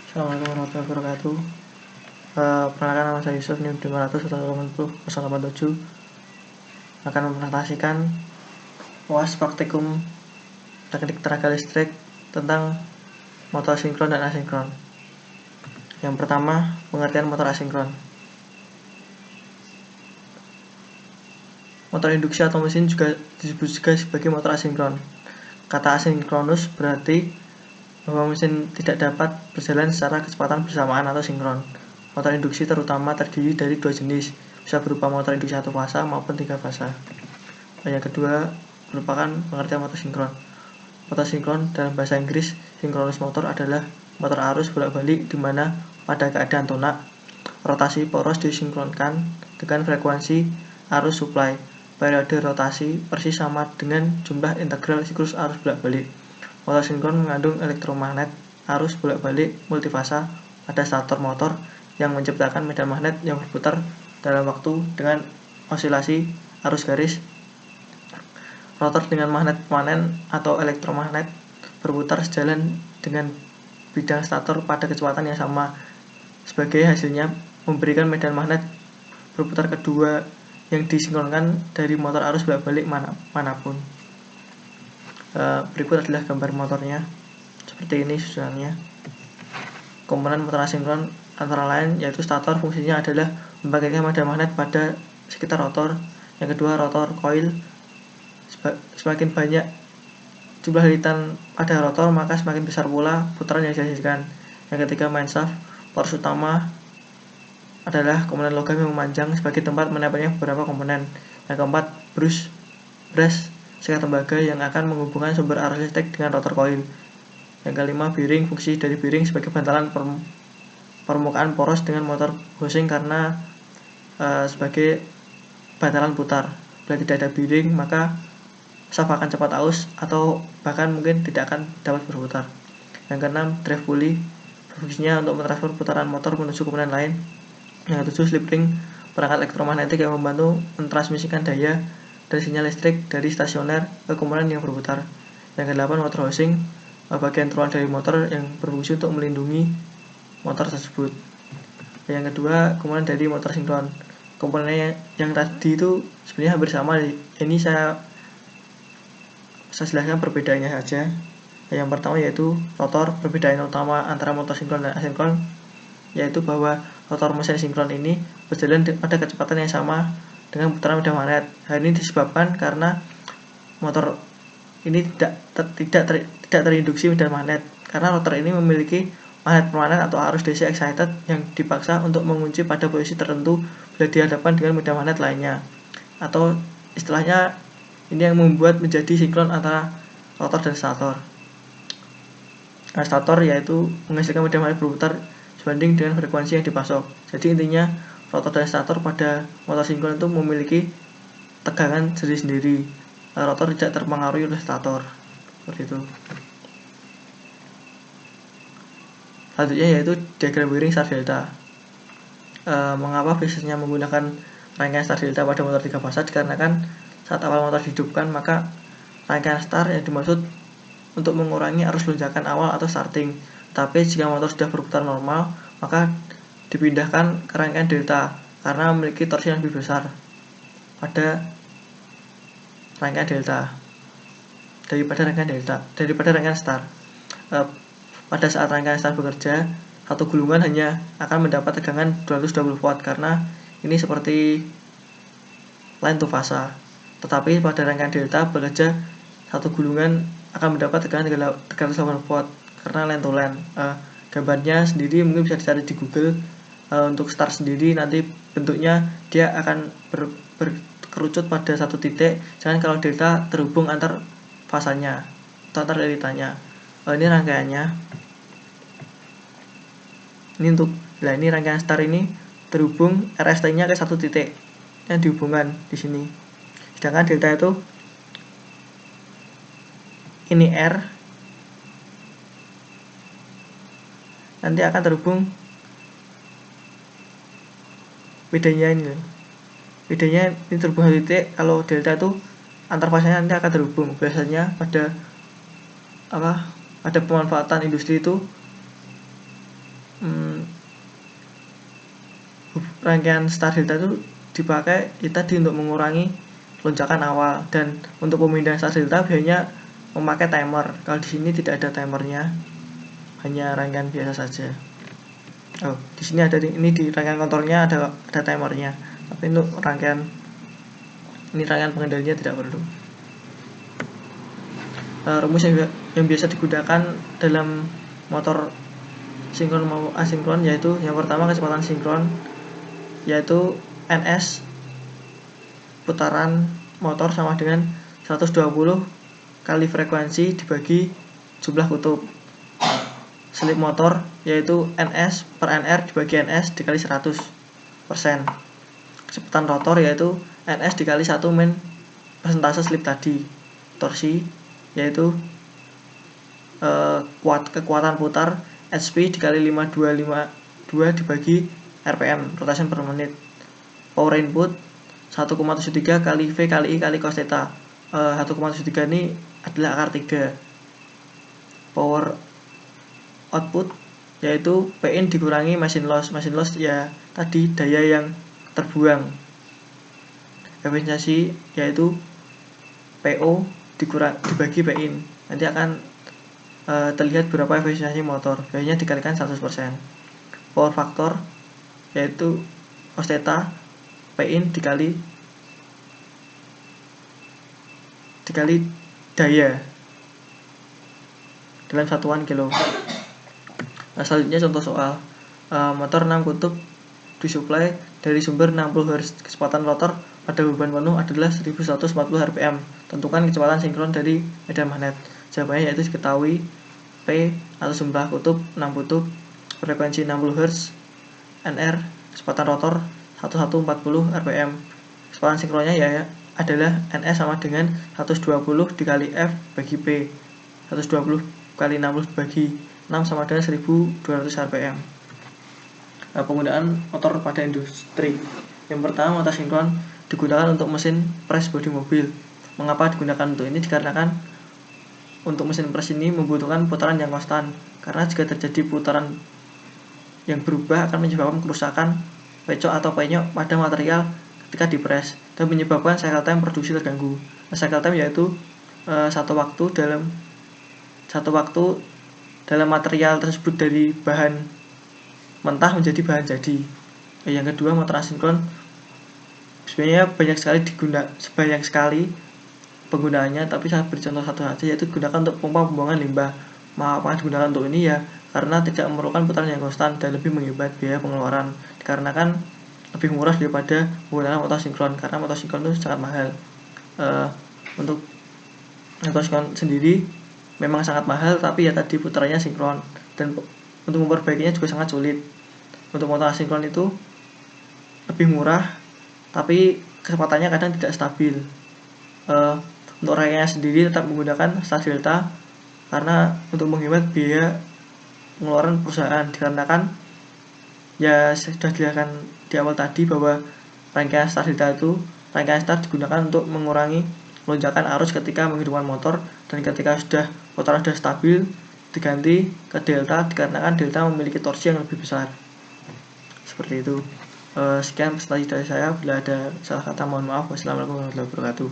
Assalamualaikum warahmatullahi wabarakatuh. Perkenalkan, nama saya Yusuf, NIM 500-180-087 akan mempresentasikan UAS praktikum teknik tenaga listrik tentang motor sinkron dan asinkron. Yang pertama, pengertian motor asinkron. Motor induksi atau mesin juga disebut juga sebagai motor asinkron. Kata asinkronus berarti bahwa mesin tidak dapat berjalan secara kecepatan bersamaan atau sinkron. Motor induksi terutama terdiri dari dua jenis, bisa berupa motor induksi satu fasa maupun tiga fasa. Yang kedua merupakan pengertian motor sinkron. Motor sinkron dalam bahasa Inggris, synchronous motor adalah motor arus bolak-balik di mana pada keadaan tonak, rotasi poros disinkronkan dengan frekuensi arus supply. Periode rotasi persis sama dengan jumlah integral siklus arus bolak-balik. Motor sinkron mengandung elektromagnet arus bolak-balik multifasa pada stator motor yang menciptakan medan magnet yang berputar dalam waktu dengan osilasi arus garis. Rotor dengan magnet permanen atau elektromagnet berputar sejalan dengan bidang stator pada kecepatan yang sama. Sebagai hasilnya memberikan medan magnet berputar kedua yang disinkronkan dari motor arus bolak-balik manapun. Berikut adalah gambar motornya, seperti ini susunannya. Komponen motor asinkron antara lain yaitu stator, fungsinya adalah membagikan medan magnet pada sekitar rotor. Yang kedua, rotor coil. Semakin banyak jumlah lilitan pada rotor, maka semakin besar pula putaran yang dihasilkan. Yang ketiga, main shaft. Poros utama adalah komponen logam yang memanjang sebagai tempat menempelnya beberapa komponen. Yang keempat, brush sekat tembaga yang akan menghubungkan sumber arus listrik dengan rotor coil. Yang kelima, bearing. Fungsi dari bearing sebagai bantalan permukaan poros dengan motor housing karena sebagai bantalan putar. Bila tidak ada bearing, maka shaft akan cepat aus atau bahkan mungkin tidak akan dapat berputar. Yang keenam, drive pulley. Fungsinya untuk mentransfer putaran motor menuju komponen lain. Yang ketujuh, slip ring. Perangkat elektromagnetik yang membantu mentransmisikan daya dari sinyal listrik dari stasioner ke komponen yang berputar. Yang kedelapan, motor housing. Bagian terluar dari motor yang berfungsi untuk melindungi motor tersebut. Yang kedua, komponen dari motor sinkron. Komponennya yang tadi itu sebenarnya hampir sama. Ini saya jelaskan perbedaannya saja. Yang pertama yaitu rotor. Perbedaan utama antara motor sinkron dan asinkron yaitu bahwa rotor mesin sinkron ini berjalan pada kecepatan yang sama dengan putaran medan magnet. Hal ini disebabkan karena motor ini tidak terinduksi medan magnet, karena rotor ini memiliki magnet permanen atau arus DC excited yang dipaksa untuk mengunci pada posisi tertentu bila dihadapkan dengan medan magnet lainnya. Atau istilahnya ini yang membuat menjadi sinkron antara rotor dan stator. Stator yaitu menghasilkan medan magnet berputar sebanding dengan frekuensi yang dipasok. Jadi intinya rotor dan stator pada motor sinkron itu memiliki tegangan sendiri-sendiri. Rotor tidak terpengaruhi oleh stator, seperti itu. Selanjutnya yaitu diagram wiring star delta. Mengapa biasanya menggunakan rangkaian star delta pada motor 3 fasa? Dikarenakan saat awal motor dihidupkan, maka rangkaian star yang dimaksud untuk mengurangi arus lonjakan awal atau starting. Tapi jika motor sudah berputar normal, maka dipindahkan ke rangkaian delta karena memiliki torsi yang lebih besar pada rangkaian delta daripada rangkaian star. Pada saat rangkaian star bekerja, satu gulungan hanya akan mendapat tegangan 220 watt karena ini seperti line to fasa. Tetapi pada rangkaian delta bekerja, satu gulungan akan mendapat tegangan 380 watt karena line to line. Gambarnya sendiri mungkin bisa dicari di Google. Untuk star sendiri nanti bentuknya dia akan berkerucut pada satu titik. Jangan kalau delta terhubung antar fasanya atau antar lilitannya. Ini rangkaiannya. Ini rangkaian star ini terhubung RST-nya ke satu titik yang dihubungkan di sini. Sedangkan delta itu ini R nanti akan terhubung, bedanya ini terhubung satu titik. Kalau delta itu antar fasanya nanti akan terhubung. Biasanya pada pemanfaatan industri itu rangkaian start delta itu dipakai tadi untuk mengurangi lonjakan awal, dan untuk pemindahan start delta biasanya memakai timer. Kalau di sini tidak ada timernya, hanya rangkaian biasa saja. Di sini ada ini di rangkaian kontrolnya ada timernya, tapi untuk rangkaian pengendalinya tidak perlu. Rumus yang biasa digunakan dalam motor sinkron maupun asinkron yaitu yang pertama kecepatan sinkron, yaitu NS putaran motor sama dengan 120 kali frekuensi dibagi jumlah kutub. Slip motor yaitu NS per NR dibagi NS dikali 100%. Kecepatan rotor yaitu NS dikali 1 min persentase slip tadi. Torsi yaitu kekuatan putar HP dikali 5252 dibagi RPM, rotation per menit. Power input 1,73 kali V kali I kali cos theta. 1,73 ini adalah akar 3. Power output yaitu Pin dikurangi machine loss. Machine loss ya tadi daya yang terbuang. Efisiensi yaitu PO dibagi Pin. Nanti akan terlihat berapa efisiensi motor. Biasanya dikalikan 100%. Power factor yaitu cos theta Pin dikali daya dalam satuan kilo. Selanjutnya contoh soal motor 6 kutub disuplai dari sumber 60 Hz. Kecepatan rotor pada beban penuh adalah 1140 rpm. Tentukan kecepatan sinkron dari medan magnet. Jawabannya yaitu diketahui P atau jumlah kutub 6 kutub, frekuensi 60 Hz, NR kecepatan rotor 1140 rpm. Kecepatan sinkronnya ya adalah NS sama dengan 120 dikali F bagi P. 120 kali 60 bagi 6 sama dengan 1200 rpm. Penggunaan motor pada industri. Yang pertama, motor sinkron digunakan untuk mesin press bodi mobil. Mengapa digunakan untuk ini? Dikarenakan untuk mesin press ini membutuhkan putaran yang konstan, karena jika terjadi putaran yang berubah akan menyebabkan kerusakan pecok atau penyok pada material ketika dipres dan menyebabkan cycle time produksi terganggu. Cycle time yaitu satu waktu dalam material tersebut dari bahan mentah menjadi bahan jadi. Yang kedua, motor asinkron sebenarnya banyak sekali penggunaannya, tapi saya beri contoh satu saja, yaitu digunakan untuk pompa pembuangan limbah. Mengapa digunakan untuk ini ya? Karena tidak memerlukan putaran yang konstan dan lebih menghemat biaya pengeluaran, dikarenakan lebih murah daripada menggunakan motor sinkron, karena motor sinkron itu sangat mahal. Untuk motor sinkron sendiri memang sangat mahal, tapi ya tadi putarannya sinkron, dan untuk memperbaikinya juga sangat sulit. Untuk motor asinkron itu lebih murah, tapi kecepatannya kadang tidak stabil. Untuk rangkaiannya sendiri tetap menggunakan start delta, karena untuk menghemat biaya pengeluaran perusahaan, dikarenakan ya sudah dilihatkan di awal tadi bahwa rangkaian start digunakan untuk mengurangi lonjakan arus ketika menghidupkan motor, dan ketika motor sudah stabil diganti ke delta, dikarenakan delta memiliki torsi yang lebih besar. Seperti itu. Sekian presentasi dari saya. Bila ada salah kata mohon maaf. Wassalamualaikum warahmatullahi wabarakatuh.